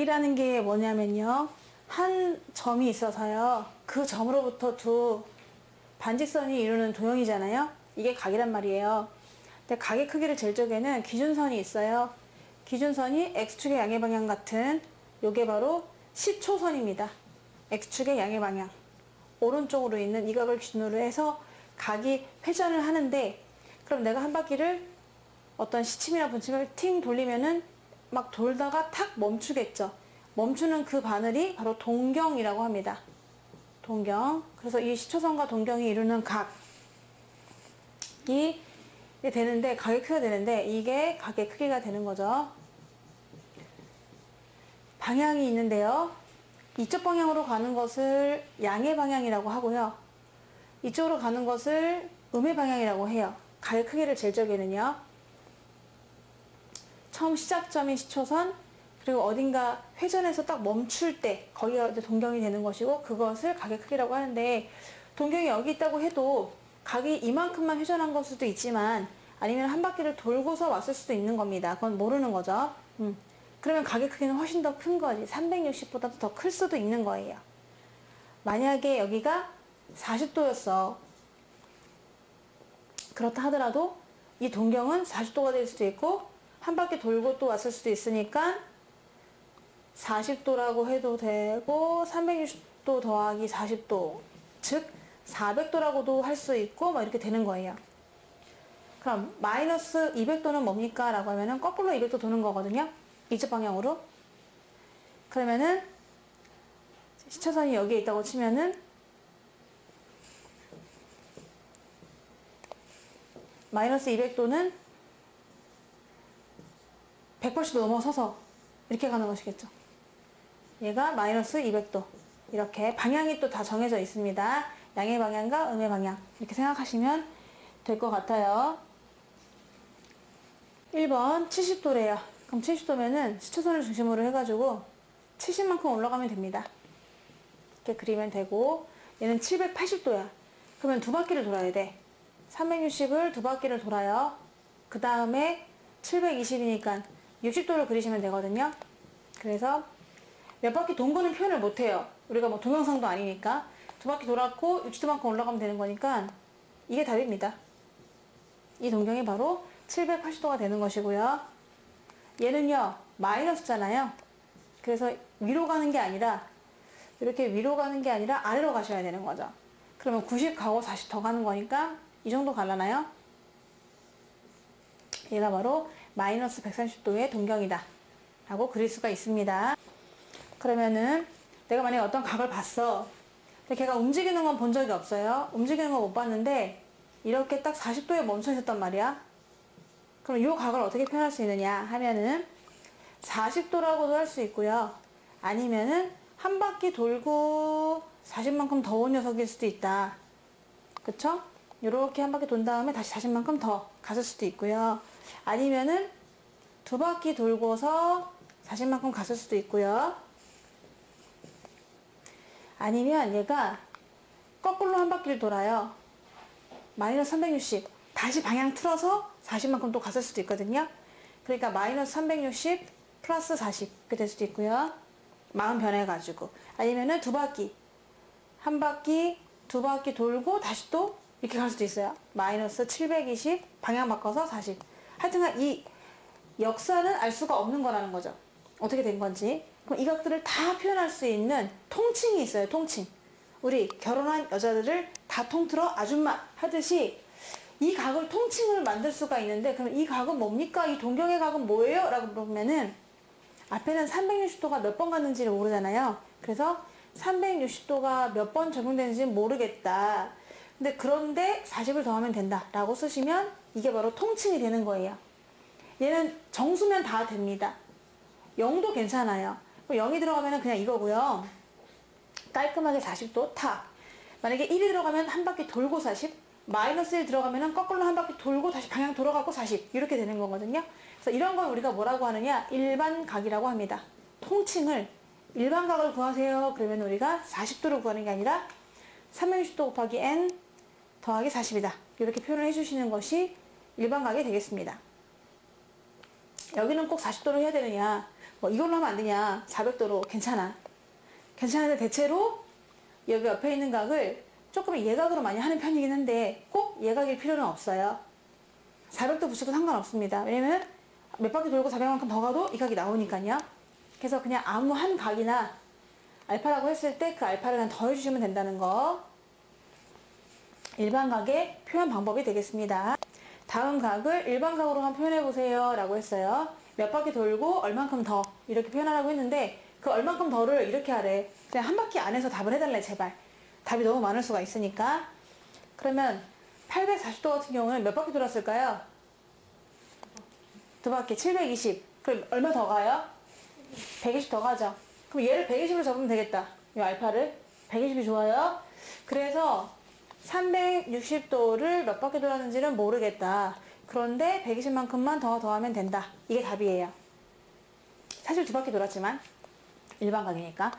각이라는 게 뭐냐면요. 한 점이 있어서요. 그 점으로부터 두 반직선이 이루는 도형이잖아요. 이게 각이란 말이에요. 근데 각의 크기를 잴 적에는 기준선이 있어요. 기준선이 X축의 양의 방향 같은 요게 바로 시초선입니다. X축의 양의 방향. 오른쪽으로 있는 이 각을 기준으로 해서 각이 회전을 하는데, 그럼 내가 한 바퀴를 어떤 시침이나 분침을 팅 돌리면은 막 돌다가 탁 멈추겠죠. 멈추는 그 바늘이 바로 동경이라고 합니다. 동경. 그래서 이 시초선과 동경이 이루는 각이 되는데, 각의 크기가 되는데, 이게 각의 크기가 되는 거죠. 방향이 있는데요. 이쪽 방향으로 가는 것을 양의 방향이라고 하고요. 이쪽으로 가는 것을 음의 방향이라고 해요. 각의 크기를 잴 적에는요. 처음 시작점인 시초선, 그리고 어딘가 회전해서 딱 멈출 때 거기가 동경이 되는 것이고, 그것을 각의 크기라고 하는데, 동경이 여기 있다고 해도 각이 이만큼만 회전한 걸 수도 있지만, 아니면 한 바퀴를 돌고서 왔을 수도 있는 겁니다. 그건 모르는 거죠. 그러면 각의 크기는 훨씬 더 큰 거지. 360보다도 더 클 수도 있는 거예요. 만약에 여기가 40도였어. 그렇다 하더라도 이 동경은 40도가 될 수도 있고, 한 바퀴 돌고 또 왔을 수도 있으니까 40도라고 해도 되고, 360도 더하기 40도, 즉 400도라고도 할 수 있고, 막 이렇게 되는 거예요. 그럼 마이너스 200도는 뭡니까? 라고 하면은 거꾸로 200도 도는 거거든요. 이쪽 방향으로. 그러면은 시초선이 여기에 있다고 치면은 마이너스 200도는 180도 넘어서서 이렇게 가는 것이겠죠. 얘가 마이너스 200도. 이렇게 방향이 또 다 정해져 있습니다. 양의 방향과 음의 방향. 이렇게 생각하시면 될 것 같아요. 1번 70도래요. 그럼 70도면은 시초선을 중심으로 해가지고 70만큼 올라가면 됩니다. 이렇게 그리면 되고, 얘는 780도야. 그러면 두 바퀴를 돌아야 돼. 360을 두 바퀴를 돌아요. 그 다음에 720이니까 60도를 그리시면 되거든요. 그래서 몇 바퀴 돈 거는 표현을 못해요. 우리가 뭐 동영상도 아니니까. 두 바퀴 돌았고 60도만큼 올라가면 되는 거니까 이게 답입니다. 이 동경이 바로 780도가 되는 것이고요. 얘는요, 마이너스잖아요. 그래서 위로 가는 게 아니라, 이렇게 위로 가는 게 아니라 아래로 가셔야 되는 거죠. 그러면 90 가고 40 더 가는 거니까 이 정도 가려나요? 얘가 바로 마이너스 130도의 동경이다 라고 그릴 수가 있습니다. 그러면은 내가 만약에 어떤 각을 봤어. 근데 걔가 움직이는 건 본 적이 없어요. 움직이는 건 못 봤는데 이렇게 딱 40도에 멈춰 있었단 말이야. 그럼 이 각을 어떻게 표현할 수 있느냐 하면은 40도라고도 할 수 있고요. 아니면은 한 바퀴 돌고 40만큼 더 온 녀석일 수도 있다. 그쵸? 요렇게 한 바퀴 돈 다음에 다시 40만큼 더 갔을 수도 있고요. 아니면은 두 바퀴 돌고서 40만큼 갔을 수도 있고요. 아니면 얘가 거꾸로 한 바퀴를 돌아요. 마이너스 360. 다시 방향 틀어서 40만큼 또 갔을 수도 있거든요. 그러니까 마이너스 360 플러스 40 이렇게 될 수도 있고요. 마음 변해가지고. 아니면은 두 바퀴. 한 바퀴, 두 바퀴 돌고 다시 또 이렇게 갈 수도 있어요. 마이너스 720 방향 바꿔서 40. 하여튼간 이 역사는 알 수가 없는 거라는 거죠. 어떻게 된 건지. 그럼 이 각들을 다 표현할 수 있는 통칭이 있어요. 통칭. 우리 결혼한 여자들을 다 통틀어 아줌마 하듯이 이 각을 통칭을 만들 수가 있는데, 그럼 이 각은 뭡니까? 이 동경의 각은 뭐예요? 라고 물어보면은 앞에는 360도가 몇 번 갔는지를 모르잖아요. 그래서 360도가 몇 번 적용되는지는 모르겠다. 근데 그런데 40을 더하면 된다 라고 쓰시면 이게 바로 통칭이 되는 거예요. 얘는 정수면 다 됩니다. 0도 괜찮아요. 0이 들어가면 그냥 이거고요. 깔끔하게 40도 탁. 만약에 1이 들어가면 한 바퀴 돌고 40, 마이너스 1 들어가면 거꾸로 한 바퀴 돌고 다시 방향 돌아가고 40 이렇게 되는 거거든요. 그래서 이런 건 우리가 뭐라고 하느냐, 일반각이라고 합니다. 통칭을 일반각을 구하세요. 그러면 우리가 40도를 구하는 게 아니라 360도 곱하기 n 더하기 40이다 이렇게 표현을 해주시는 것이 일반각이 되겠습니다. 여기는 꼭 40도로 해야 되느냐, 뭐 이걸로 하면 안 되냐, 400도로 괜찮아. 괜찮은데 대체로 여기 옆에 있는 각을 조금 예각으로 많이 하는 편이긴 한데 꼭 예각일 필요는 없어요. 400도 붙여도 상관없습니다. 왜냐면 몇 바퀴 돌고 400만큼 더 가도 이 각이 나오니까요. 그래서 그냥 아무 한 각이나 알파라고 했을 때 그 알파를 그냥 더해주시면 된다는 거. 일반 각의 표현 방법이 되겠습니다. 다음 각을 일반 각으로 한번 표현해보세요 라고 했어요. 몇 바퀴 돌고 얼만큼 더 이렇게 표현하라고 했는데 그 얼만큼 더를 이렇게 하래. 그냥 한 바퀴 안에서 답을 해달래 제발. 답이 너무 많을 수가 있으니까. 그러면 840도 같은 경우는 몇 바퀴 돌았을까요? 두 바퀴 720. 그럼 얼마 더 가요? 120 더 가죠. 그럼 얘를 120으로 잡으면 되겠다. 이 알파를 120이 좋아요. 그래서 360도를 몇 바퀴 돌았는지는 모르겠다. 그런데 120만큼만 더 더하면 된다. 이게 답이에요. 사실 두 바퀴 돌았지만 일반 각이니까.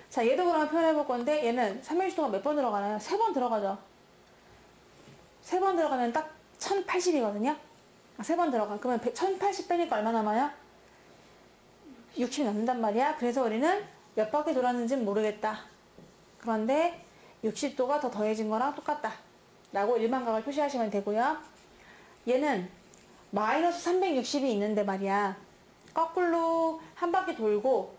자, 얘도 그러면 표현해 볼 건데 얘는 360도가 몇 번 들어가나요? 3번 들어가죠. 3번 들어가면 딱 1080이거든요. 3번 들어가. 그러면 1080 빼니까 얼마 남아요? 60이 남는단 말이야. 그래서 우리는 몇 바퀴 돌았는지는 모르겠다. 그런데 60도가 더 더해진 거랑 똑같다 라고 일반각을 표시하시면 되고요. 얘는 마이너스 360이 있는데 말이야. 거꾸로 한 바퀴 돌고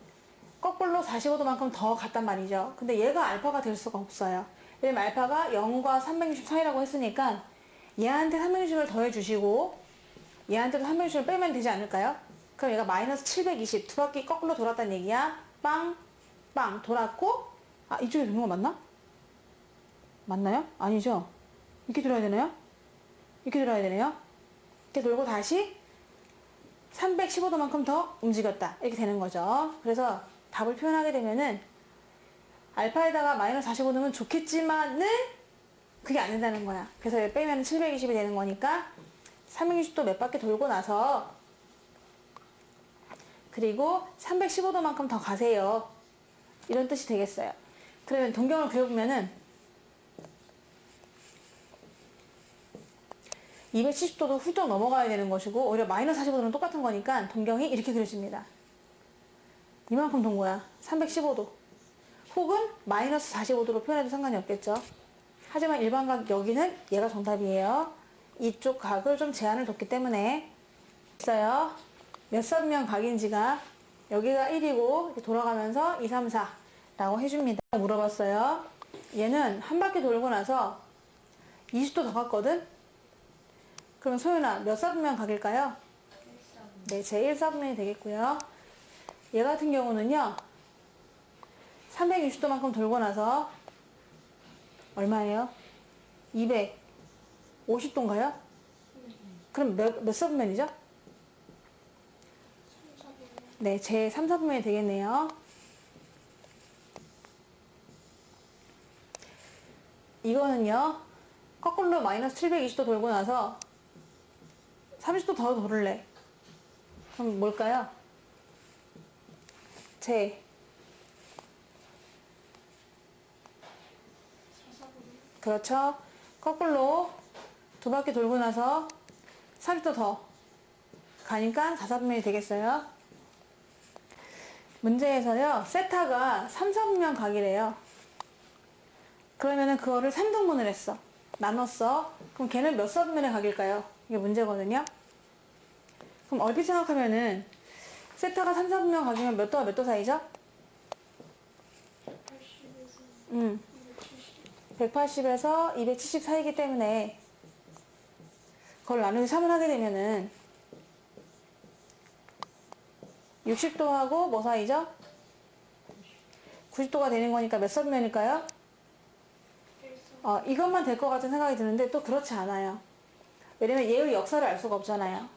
거꾸로 45도만큼 더 갔단 말이죠. 근데 얘가 알파가 될 수가 없어요. 왜냐면 알파가 0과 360 사이라고 했으니까 얘한테 360을 더해주시고 얘한테도 360을 빼면 되지 않을까요? 그럼 얘가 마이너스 720 두 바퀴 거꾸로 돌았다는 얘기야. 빵, 빵 돌았고, 아, 이쪽에 도는 거 맞나? 맞나요? 아니죠? 이렇게 돌아야 되나요? 이렇게 돌아야 되네요. 이렇게 돌고 다시 315도만큼 더 움직였다. 이렇게 되는 거죠. 그래서 답을 표현하게 되면은 알파에다가 마이너스 45 넣으면 좋겠지만은 그게 안 된다는 거야. 그래서 빼면 720이 되는 거니까 360도 몇 바퀴 돌고 나서 그리고 315도만큼 더 가세요. 이런 뜻이 되겠어요. 그러면 동경을 그려보면은 270도도 훌쩍 넘어가야 되는 것이고 오히려 마이너스 45도는 똑같은 거니까 동경이 이렇게 그려집니다. 이만큼 돈 거야. 315도. 혹은 마이너스 45도로 표현해도 상관이 없겠죠. 하지만 일반각 여기는 얘가 정답이에요. 이쪽 각을 좀 제한을 뒀기 때문에 있어요. 몇 사분면 각인지가 여기가 1이고 이렇게 돌아가면서 2, 3, 4 라고 해줍니다. 물어봤어요. 얘는 한 바퀴 돌고 나서 20도 더 갔거든? 그럼 소윤아 몇 사분면 각일까요? 네, 제1사분면이 되겠고요. 얘 같은 경우는요 360도만큼 돌고 나서 얼마예요? 250도인가요? 그럼 몇 사분면이죠? 네, 제 3, 4분면이 되겠네요. 이거는요 거꾸로 마이너스 720도 돌고 나서 30도 더 돌을래. 그럼 뭘까요? 그렇죠. 거꾸로 두 바퀴 돌고 나서 30도 더 가니까 4사분면이 되겠어요. 문제에서요 세타가 3, 4분면 각이래요. 그러면은 그거를 3등분을 했어. 나눴어. 그럼 걔는 몇 사분면의 각일까요? 이게 문제거든요. 그럼 얼핏 생각하면은 세타가 3, 4분면 각이면 몇 도와 몇 도 사이죠? 180에서 270 사이기 때문에 그걸 나누기 3을 하게 되면은 60도하고 뭐 사이죠? 90도가 되는 거니까 몇 사분면일까요? 이것만 될 것 같은 생각이 드는데 또 그렇지 않아요. 왜냐면 얘의 역사를 알 수가 없잖아요.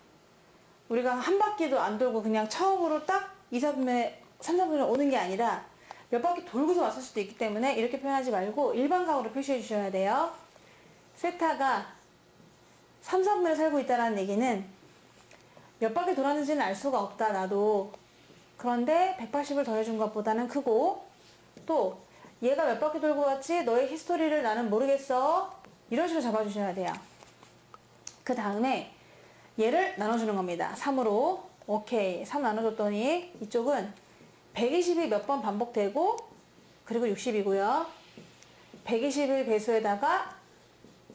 우리가 한 바퀴도 안 돌고 그냥 처음으로 딱 2사분면, 3사분면 오는 게 아니라 몇 바퀴 돌고서 왔을 수도 있기 때문에 이렇게 표현하지 말고 일반각으로 표시해 주셔야 돼요. 세타가 3, 4분면에 살고 있다는 얘기는 몇 바퀴 돌았는지는 알 수가 없다 나도. 그런데 180을 더해준 것보다는 크고 또 얘가 몇 바퀴 돌고 왔지 너의 히스토리를 나는 모르겠어. 이런 식으로 잡아주셔야 돼요. 그 다음에 얘를 나눠주는 겁니다. 3으로 오케이. 3 나눠줬더니 이쪽은 120이 몇 번 반복되고 그리고 60이고요. 120을 배수에다가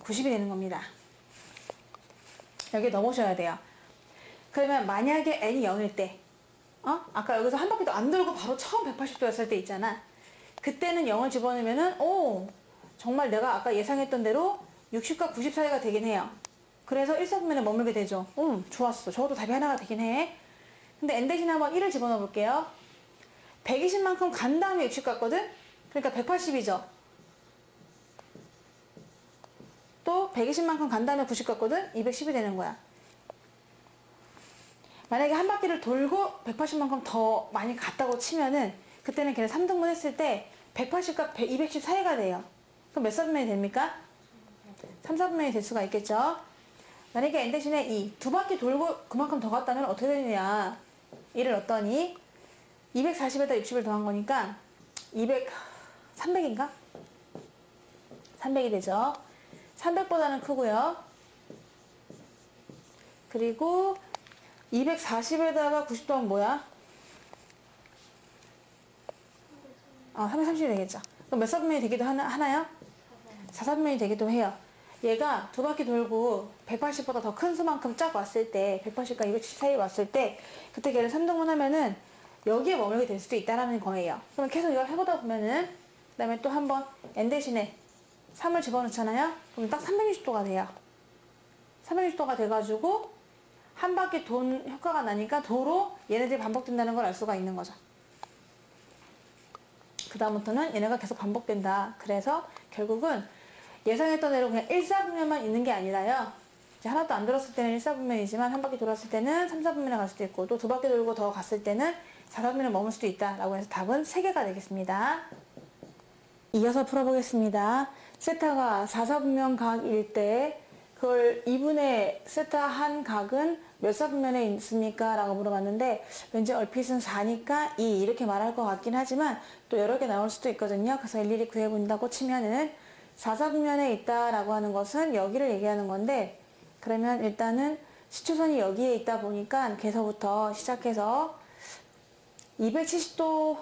90이 되는 겁니다. 여기 넣으셔야 돼요. 그러면 만약에 n이 0일 때 아까 여기서 한 바퀴도 안 돌고 바로 처음 180도였을 때 있잖아. 그때는 0을 집어넣으면은 정말 내가 아까 예상했던 대로 60과 90 사이가 되긴 해요. 그래서 1사분면에 머물게 되죠. 좋았어. 적어도 답이 하나가 되긴 해. 근데 n 대신에 한번 1을 집어넣어 볼게요. 120만큼 간 다음에 60 갔거든? 그러니까 180이죠. 또 120만큼 간 다음에 90 갔거든? 210이 되는 거야. 만약에 한 바퀴를 돌고 180만큼 더 많이 갔다고 치면은 그때는 걔를 3등분 했을 때 180과 210 사이가 돼요. 그럼 몇 사분면이 됩니까? 3, 4분면이 될 수가 있겠죠. 만약에 n 대신에 2, 두 바퀴 돌고 그만큼 더 갔다면 어떻게 되느냐. 1을 넣었더니 240에다 60을 더한 거니까 300인가? 300이 되죠. 300보다는 크고요. 그리고 240에다가 90 더하면 뭐야? 330이 되겠죠. 그럼 몇 사분면이 되기도 하나요? 4사분면이 되기도 해요. 얘가 두 바퀴 돌고 180보다 더 큰 수만큼 쫙 왔을 때 180과 270 사이에 왔을 때 그때 걔를 3등분 하면은 여기에 머물게 될 수도 있다라는 거예요. 그럼 계속 이걸 해보다 보면은 그 다음에 또 한번 n 대신에 3을 집어넣잖아요. 그럼 딱 360도가 돼요. 360도가 돼가지고 한 바퀴 돈 효과가 나니까 도로 얘네들이 반복된다는 걸 알 수가 있는 거죠. 그 다음부터는 얘네가 계속 반복된다. 그래서 결국은 예상했던 대로 그냥 1사분면만 있는 게 아니라요. 이제 하나도 안 들었을 때는 1사분면이지만 한 바퀴 돌았을 때는 3사분면에 갈 수도 있고 또 두 바퀴 돌고 더 갔을 때는 4사분면에 머물 수도 있다. 라고 해서 답은 3개가 되겠습니다. 이어서 풀어보겠습니다. 세타가 4사분면 각일 때 그걸 2분의 세타 한 각은 몇 사분면에 있습니까? 라고 물어봤는데 왠지 얼핏은 4니까 2 이렇게 말할 것 같긴 하지만 또 여러 개 나올 수도 있거든요. 그래서 일일이 구해본다고 치면은 4사분면에 있다라고 하는 것은 여기를 얘기하는 건데 그러면 일단은 시초선이 여기에 있다 보니까 개서부터 시작해서 270도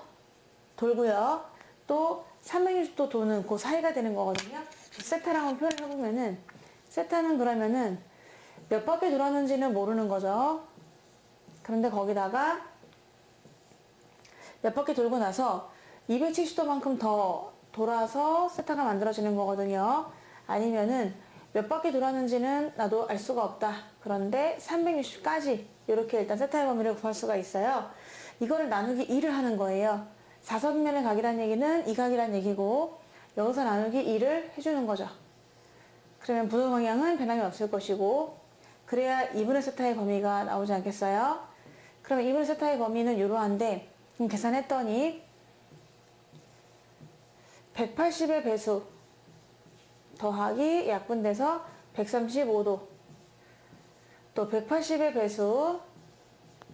돌고요. 또 360도 도는 그 사이가 되는 거거든요. 세타랑 한번 표현을 해보면은 세타는 그러면은 몇 바퀴 돌았는지는 모르는 거죠. 그런데 거기다가 몇 바퀴 돌고 나서 270도만큼 더 돌아서 세타가 만들어지는 거거든요. 아니면은 몇 바퀴 돌았는지는 나도 알 수가 없다. 그런데 360까지 이렇게 일단 세타의 범위를 구할 수가 있어요. 이거를 나누기 2를 하는 거예요. 4사분면의 각이란 얘기는 이 각이란 얘기고 여기서 나누기 2를 해주는 거죠. 그러면 부도 방향은 변함이 없을 것이고 그래야 2분의 세타의 범위가 나오지 않겠어요? 그러면 2분의 세타의 범위는 이러한데 계산했더니 180의 배수 더하기 약분돼서 135도 또 180의 배수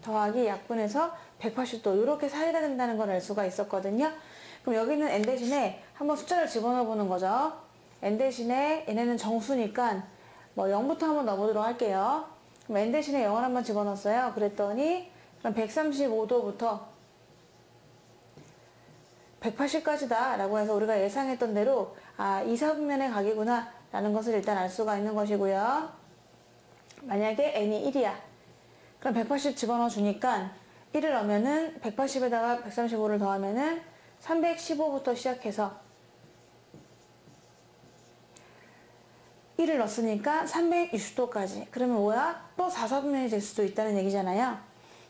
더하기 약분해서 180도 이렇게 사이가 된다는 걸 알 수가 있었거든요. 그럼 여기는 n 대신에 한번 숫자를 집어넣어 보는 거죠. n 대신에 얘네는 정수니까 뭐 0부터 한번 넣어보도록 할게요. 그럼 n 대신에 0을 한번 집어넣었어요. 그랬더니 그럼 135도부터 180까지다 라고 해서 우리가 예상했던 대로 2사분면의 각이구나 라는 것을 일단 알 수가 있는 것이고요. 만약에 n이 1이야. 그럼 180 집어넣어 주니까 1을 넣으면은 180에다가 135를 더하면은 315부터 시작해서 1을 넣었으니까 360도까지. 그러면 뭐야? 또 4사분면이 될 수도 있다는 얘기잖아요.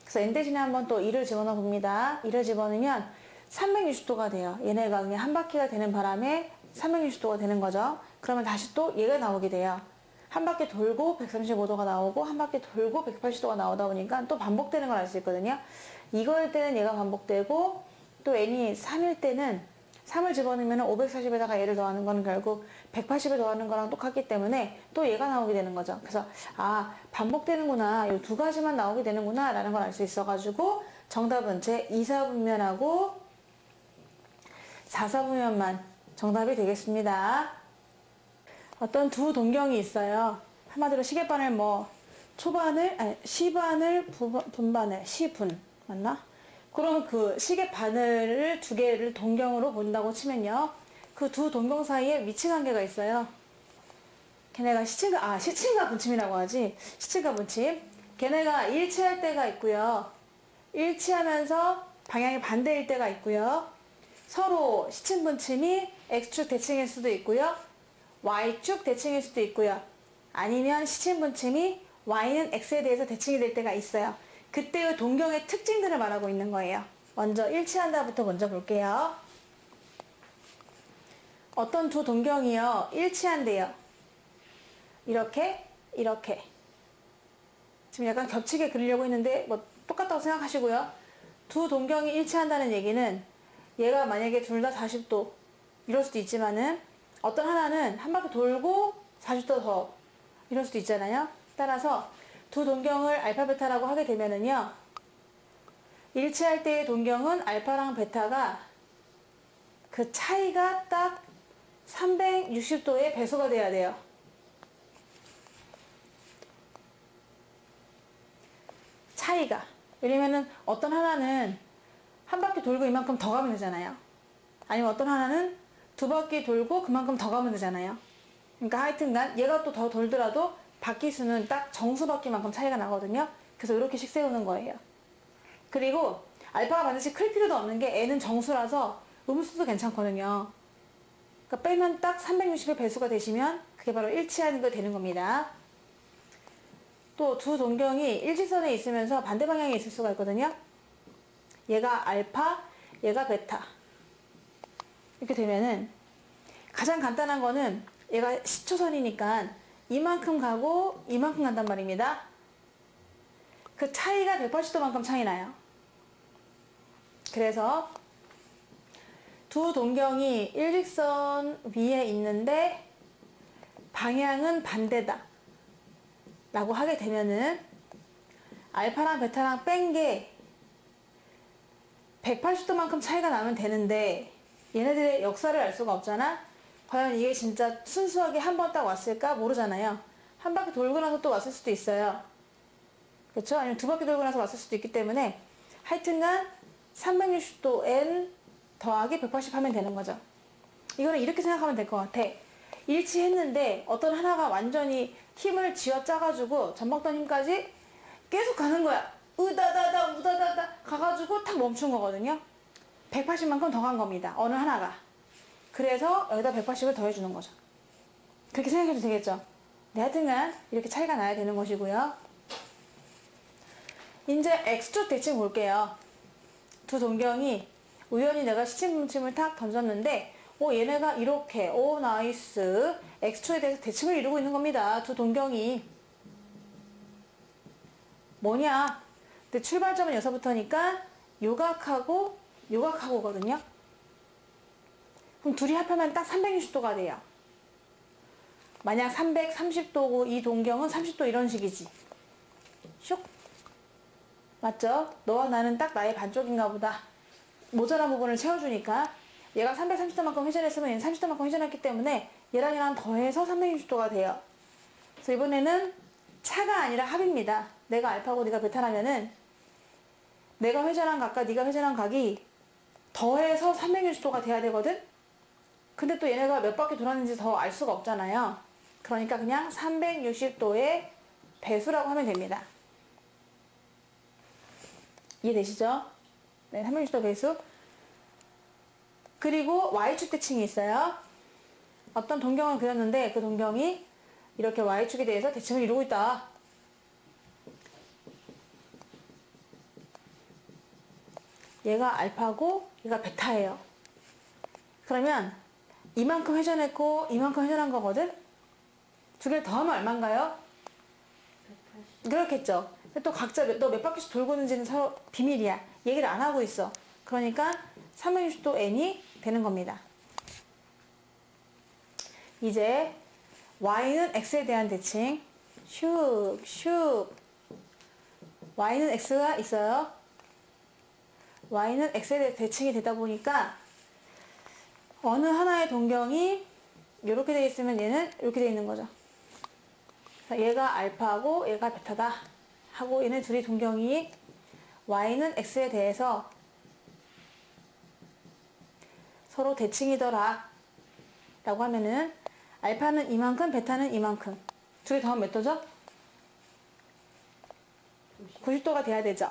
그래서 n 대신에 한번 또 2를 집어넣어 봅니다. 2를 집어넣으면 360도가 돼요. 얘네가 그냥 한 바퀴가 되는 바람에 360도가 되는 거죠. 그러면 다시 또 얘가 나오게 돼요. 한 바퀴 돌고 135도가 나오고 한 바퀴 돌고 180도가 나오다 보니까 또 반복되는 걸 알 수 있거든요. 이거일 때는 얘가 반복되고 또 n이 3일 때는 3을 집어넣으면 540에다가 얘를 더하는 건 결국 180을 더하는 거랑 똑같기 때문에 또 얘가 나오게 되는 거죠. 그래서 반복되는구나. 이 두 가지만 나오게 되는구나 라는 걸 알 수 있어가지고 정답은 제 2사분면하고 4사분면만 정답이 되겠습니다. 어떤 두 동경이 있어요. 한마디로 시계바늘 시반을 분반을 시분 맞나? 그럼 그 식의 바늘을 두 개를 동경으로 본다고 치면요. 그 두 동경 사이에 위치 관계가 있어요. 걔네가 시침과 분침이라고 하지. 시침과 분침. 걔네가 일치할 때가 있고요. 일치하면서 방향이 반대일 때가 있고요. 서로 시침 분침이 X축 대칭일 수도 있고요. Y축 대칭일 수도 있고요. 아니면 시침 분침이 Y는 X에 대해서 대칭이 될 때가 있어요. 그때의 동경의 특징들을 말하고 있는 거예요. 먼저 일치한다부터 먼저 볼게요. 어떤 두 동경이요. 일치한대요. 이렇게. 지금 약간 겹치게 그리려고 했는데 뭐 똑같다고 생각하시고요. 두 동경이 일치한다는 얘기는 얘가 만약에 둘 다 40도 이럴 수도 있지만은 어떤 하나는 한 바퀴 돌고 40도 더 이럴 수도 있잖아요. 따라서 두 동경을 알파 베타라고 하게 되면은요. 일치할 때의 동경은 알파랑 베타가 그 차이가 딱 360도의 배수가 돼야 돼요. 차이가. 왜냐면은 어떤 하나는 한 바퀴 돌고 이만큼 더 가면 되잖아요. 아니면 어떤 하나는 두 바퀴 돌고 그만큼 더 가면 되잖아요. 그러니까 하여튼간 얘가 또 더 돌더라도 바퀴 수는 딱 정수 바퀴만큼 차이가 나거든요. 그래서 이렇게씩 세우는 거예요. 그리고 알파가 반드시 클 필요도 없는 게 N은 정수라서 음수도 괜찮거든요. 그러니까 빼면 딱 360의 배수가 되시면 그게 바로 일치하는 거 되는 겁니다. 또 두 동경이 일직선에 있으면서 반대 방향에 있을 수가 있거든요. 얘가 알파, 얘가 베타. 이렇게 되면은 가장 간단한 거는 얘가 시초선이니까 이만큼 가고 이만큼 간단 말입니다. 그 차이가 180도만큼 차이 나요. 그래서 두 동경이 일직선 위에 있는데 방향은 반대다 라고 하게 되면은 알파랑 베타랑 뺀 게 180도만큼 차이가 나면 되는데 얘네들의 역사를 알 수가 없잖아. 과연 이게 진짜 순수하게 한 번 딱 왔을까 모르잖아요. 한 바퀴 돌고 나서 또 왔을 수도 있어요. 그렇죠? 아니면 두 바퀴 돌고 나서 왔을 수도 있기 때문에 하여튼간 360도 N 더하기 180 하면 되는 거죠. 이거는 이렇게 생각하면 될 것 같아. 일치했는데 어떤 하나가 완전히 힘을 쥐어짜가지고 전복던 힘까지 계속 가는 거야. 으다다다 우다다다 가가지고 탁 멈춘 거거든요. 180만큼 더 간 겁니다. 어느 하나가. 그래서 여기다 180을 더해주는 거죠. 그렇게 생각해도 되겠죠. 네, 하여튼간 이렇게 차이가 나야 되는 것이고요. 이제 X축 대칭 볼게요. 두 동경이 우연히 내가 시침분침을 탁 던졌는데 얘네가 이렇게 나이스 X축에 대해서 대칭을 이루고 있는 겁니다. 두 동경이 뭐냐? 근데 출발점은 여기서부터니까 요각하고거든요. 그럼 둘이 합하면 딱 360도가 돼요. 만약 330도고 이 동경은 30도 이런 식이지. 슉. 맞죠? 너와 나는 딱 나의 반쪽인가 보다. 모자란 부분을 채워주니까 얘가 330도만큼 회전했으면 얘는 30도만큼 회전했기 때문에 얘랑 더해서 360도가 돼요. 그래서 이번에는 차가 아니라 합입니다. 내가 알파고 네가 베타라면은 내가 회전한 각과 네가 회전한 각이 더해서 360도가 돼야 되거든? 근데 또 얘네가 몇 바퀴 돌았는지 더 알 수가 없잖아요. 그러니까 그냥 360도의 배수라고 하면 됩니다. 이해되시죠? 네, 360도 배수. 그리고 Y축 대칭이 있어요. 어떤 동경을 그렸는데 그 동경이 이렇게 Y축에 대해서 대칭을 이루고 있다. 얘가 알파고 얘가 베타예요. 그러면 이만큼 회전했고 이만큼 회전한 거거든? 두 개를 더하면 얼마인가요? 180. 그렇겠죠. 근데 또 각자 너 몇 바퀴씩 돌고 있는지는 서로 비밀이야. 얘기를 안 하고 있어. 그러니까 360도 N이 되는 겁니다. 이제 Y는 X에 대한 대칭. 슉. Y는 X가 있어요. Y는 X에 대해 대칭이 되다 보니까 어느 하나의 동경이 이렇게 되어 있으면 얘는 이렇게 되어 있는 거죠. 얘가 알파고 얘가 베타다 하고 얘네 둘이 동경이 y는 x에 대해서 서로 대칭이더라 라고 하면은 알파는 이만큼 베타는 이만큼 두 개 더하면 몇 도죠? 90도가 돼야 되죠.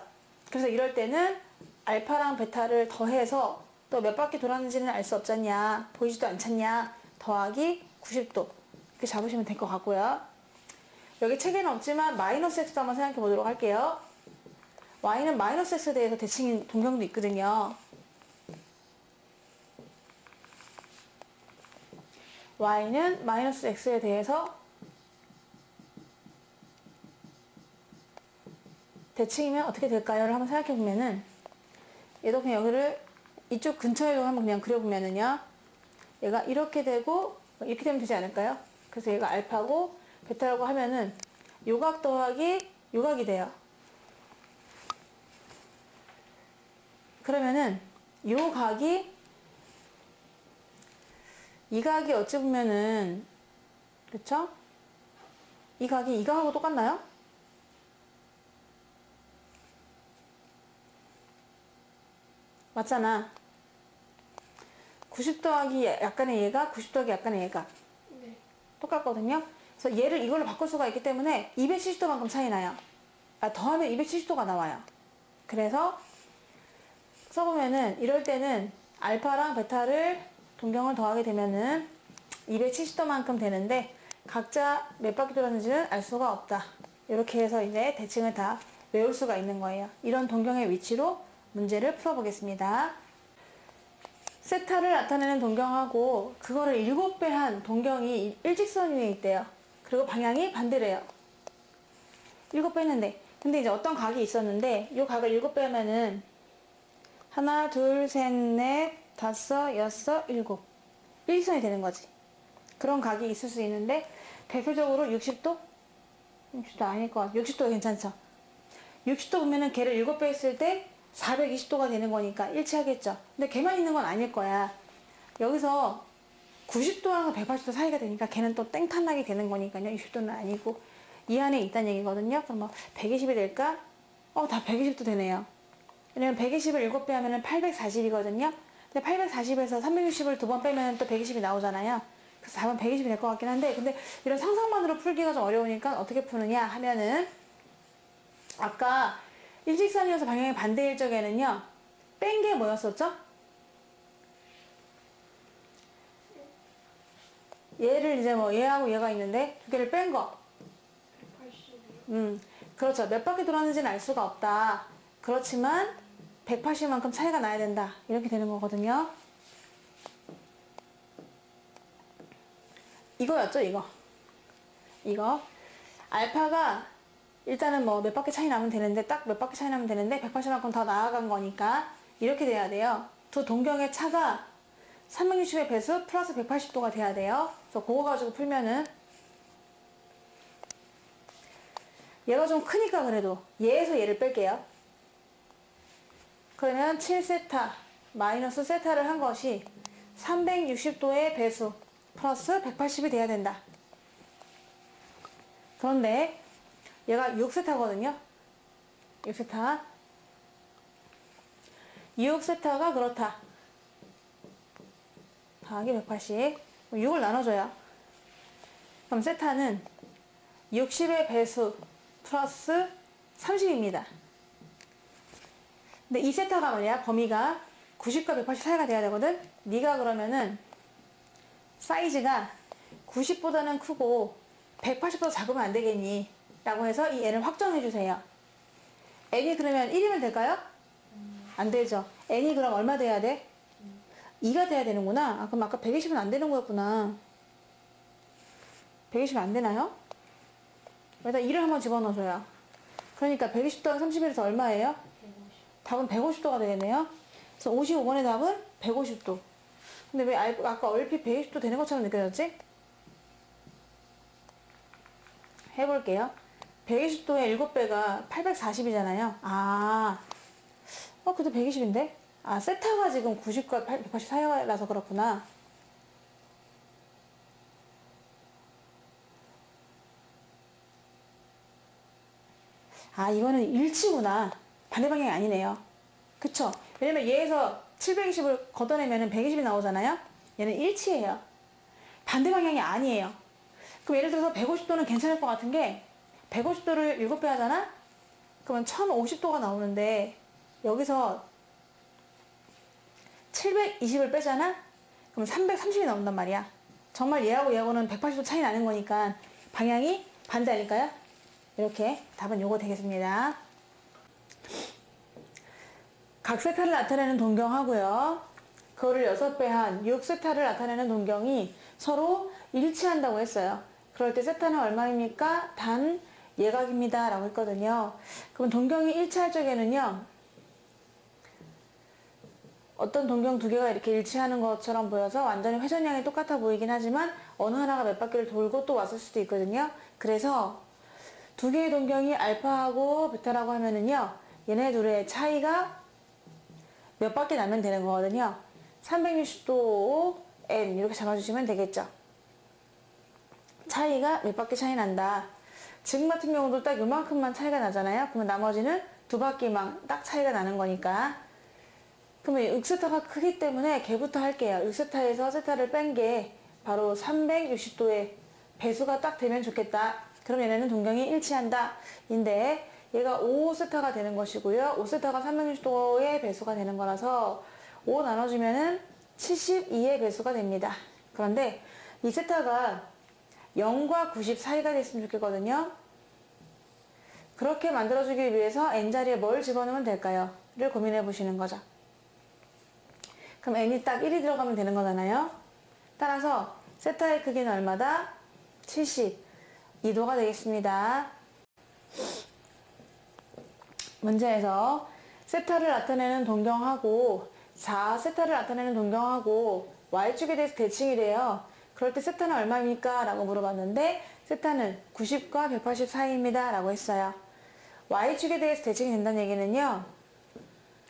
그래서 이럴 때는 알파랑 베타를 더해서 또 몇 바퀴 돌았는지는 알 수 없잖냐, 보이지도 않잖냐, 더하기 90도 이렇게 잡으시면 될 것 같고요. 여기 책에는 없지만 마이너스 x도 한번 생각해 보도록 할게요. y는 마이너스 x에 대해서 대칭인 동경도 있거든요. y는 마이너스 x에 대해서 대칭이면 어떻게 될까요?를 한번 생각해 보면은 얘도 그냥 여기를 이쪽 근처에도 한번 그냥 그려보면은요, 얘가 이렇게 되고 이렇게 되면 되지 않을까요? 그래서 얘가 알파고 베타라고 하면은 요각 더하기 요각이 돼요. 그러면은 요 각이 이 각이 어찌 보면은 그쵸? 이 각이 이 각하고 똑같나요? 맞잖아. 90 더하기 약간의 얘가 90 더하기 약간의 얘가 네. 똑같거든요. 그래서 얘를 이걸로 바꿀 수가 있기 때문에 270도만큼 차이 나요. 더하면 270도가 나와요. 그래서 써보면은 이럴 때는 알파랑 베타를 동경을 더하게 되면은 270도만큼 되는데 각자 몇 바퀴 돌았는지는 알 수가 없다. 이렇게 해서 이제 대칭을 다 외울 수가 있는 거예요. 이런 동경의 위치로 문제를 풀어보겠습니다. 세타를 나타내는 동경하고 그거를 7배 한 동경이 일직선 위에 있대요. 그리고 방향이 반대래요. 7배 했는데 근데 이제 어떤 각이 있었는데 이 각을 7배 하면은 하나, 둘, 셋, 넷, 다섯, 여섯, 일곱 일직선이 되는 거지. 그런 각이 있을 수 있는데 대표적으로 60도? 60도 아닐 것 같아. 60도 괜찮죠? 60도 보면은 걔를 7배 했을 때 420도가 되는 거니까 일치하겠죠. 근데 걔만 있는 건 아닐 거야. 여기서 90도랑 180도 사이가 되니까 걔는 또 땡탄나게 되는 거니까요. 60도는 아니고 이 안에 있다는 얘기거든요. 그럼 뭐 120이 될까? 다 120도 되네요. 왜냐면 120을 7배 하면은 840이거든요. 근데 840에서 360을 두 번 빼면 또 120이 나오잖아요. 그래서 답은 120이 될 것 같긴 한데, 근데 이런 상상만으로 풀기가 좀 어려우니까 어떻게 푸느냐 하면은 아까 일직선이어서 방향이 반대일 적에는요, 뺀 게 뭐였었죠? 얘를 이제 뭐 얘하고 얘가 있는데 두 개를 뺀 거. 180이요? 그렇죠. 몇 바퀴 돌았는지는 알 수가 없다. 그렇지만 180만큼 차이가 나야 된다. 이렇게 되는 거거든요. 이거였죠, 이거. 이거. 알파가 일단은 뭐 몇 바퀴 차이 나면 되는데, 딱 몇 바퀴 차이 나면 되는데 180만큼 더 나아간 거니까 이렇게 돼야 돼요. 두 동경의 차가 360의 배수 플러스 180도가 돼야 돼요. 그래서 그거 가지고 풀면은 얘가 좀 크니까 그래도 얘에서 얘를 뺄게요. 그러면 7세타 마이너스 세타를 한 것이 360도의 배수 플러스 180이 돼야 된다. 그런데 얘가 6세타거든요. 6세타. 6세타가 그렇다. 더하기 180. 6을 나눠줘요. 그럼 세타는 60의 배수 플러스 30입니다. 근데 이 세타가 뭐냐? 범위가 90과 180 사이가 돼야 되거든? 네가 그러면은 사이즈가 90보다는 크고 180보다 작으면 안 되겠니? 라고 해서 이 n을 확정해 주세요. n이 그러면 1이면 될까요? 안 되죠. n이 그럼 얼마 돼야 돼? 2가 돼야 되는구나. 그럼 아까 120은 안 되는 거였구나. 120은 안 되나요? 여기다 2를 한번 집어넣어줘요. 그러니까 120 더하기 31에서 얼마예요? 150. 답은 150도가 되겠네요. 그래서 55번의 답은 150도. 근데 왜 아까 얼핏 120도 되는 것처럼 느껴졌지? 해볼게요. 120도의 7배가 840이잖아요. 그래도 120인데? 세타가 지금 90과 180 사이라서 그렇구나. 아, 이거는 일치구나. 반대 방향이 아니네요. 그쵸? 왜냐면 얘에서 720을 걷어내면 120이 나오잖아요? 얘는 일치예요. 반대 방향이 아니에요. 그럼 예를 들어서 150도는 괜찮을 것 같은 게 150도를 7배 하잖아? 그러면 1050도가 나오는데 여기서 720을 빼잖아? 그럼 330이 나온단 말이야. 정말 얘하고 얘하고는 180도 차이 나는 거니까 방향이 반대 아닐까요? 이렇게 답은 요거 되겠습니다. 각 세타를 나타내는 동경하고요. 그거를 6배 한 6세타를 나타내는 동경이 서로 일치한다고 했어요. 그럴 때 세타는 얼마입니까? 단 예각입니다 라고 했거든요. 그럼 동경이 일치할 적에는요, 어떤 동경 두 개가 이렇게 일치하는 것처럼 보여서 완전히 회전량이 똑같아 보이긴 하지만 어느 하나가 몇 바퀴를 돌고 또 왔을 수도 있거든요. 그래서 두 개의 동경이 알파하고 베타라고 하면은요, 얘네 둘의 차이가 몇 바퀴 나면 되는 거거든요. 360도 n 이렇게 잡아주시면 되겠죠. 차이가 몇 바퀴 차이 난다. 지금 같은 경우도 딱 요만큼만 차이가 나잖아요. 그러면 나머지는 두 바퀴만 딱 차이가 나는 거니까. 그러면 6세타가 크기 때문에 걔부터 할게요. 6세타에서 세타를 뺀 게 바로 360도의 배수가 딱 되면 좋겠다. 그럼 얘네는 동경이 일치한다. 인데 얘가 5세타가 되는 것이고요. 5세타가 360도의 배수가 되는 거라서 5 나눠주면은 72의 배수가 됩니다. 그런데 이 세타가 0과 90 사이가 됐으면 좋겠거든요. 그렇게 만들어주기 위해서 n자리에 뭘 집어넣으면 될까요? 를 고민해 보시는 거죠. 그럼 n이 딱 1이 들어가면 되는 거잖아요. 따라서 세타의 크기는 얼마다? 72도가 되겠습니다. 문제에서 세타를 나타내는 동경하고 4세타를 나타내는 동경하고 y축에 대해서 대칭이래요. 그럴 때 세타는 얼마입니까? 라고 물어봤는데 세타는 90과 180 사이입니다 라고 했어요. y축에 대해서 대칭이 된다는 얘기는요,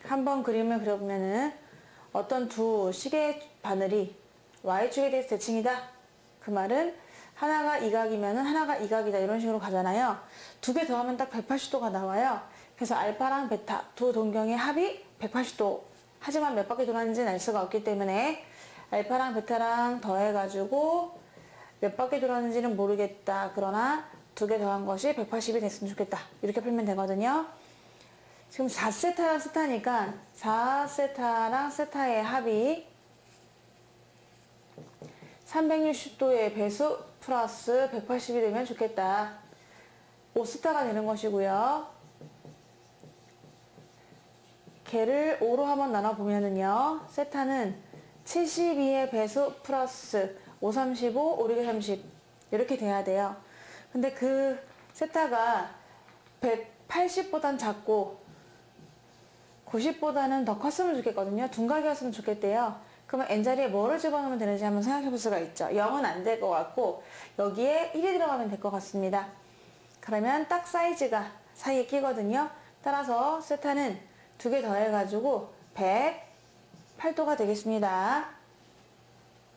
한번 그림을 그려보면은 어떤 두 시계 바늘이 y축에 대해서 대칭이다. 그 말은 하나가 이각이면 하나가 이각이다. 이런 식으로 가잖아요. 두 개 더하면 딱 180도가 나와요. 그래서 알파랑 베타 두 동경의 합이 180도. 하지만 몇 바퀴 돌았는지는 알 수가 없기 때문에 알파랑 베타랑 더해가지고 몇 바퀴 돌았는지는 모르겠다. 그러나 두 개 더한 것이 180이 됐으면 좋겠다. 이렇게 풀면 되거든요. 지금 4세타랑 세타니까 4세타랑 세타의 합이 360도의 배수 플러스 180이 되면 좋겠다. 5세타가 되는 것이고요. 걔를 5로 한번 나눠보면은요, 세타는 72의 배수 플러스 5, 35, 5, 6에 30 이렇게 돼야 돼요. 근데 그 세타가 180보단 작고 90보다는 더 컸으면 좋겠거든요. 둔각이었으면 좋겠대요. 그러면 n자리에 뭐를 집어넣으면 되는지 한번 생각해 볼 수가 있죠. 0은 안 될 것 같고 여기에 1이 들어가면 될 것 같습니다. 그러면 딱 사이즈가 사이에 끼거든요. 따라서 세타는 두 개 더해가지고 108도가 되겠습니다.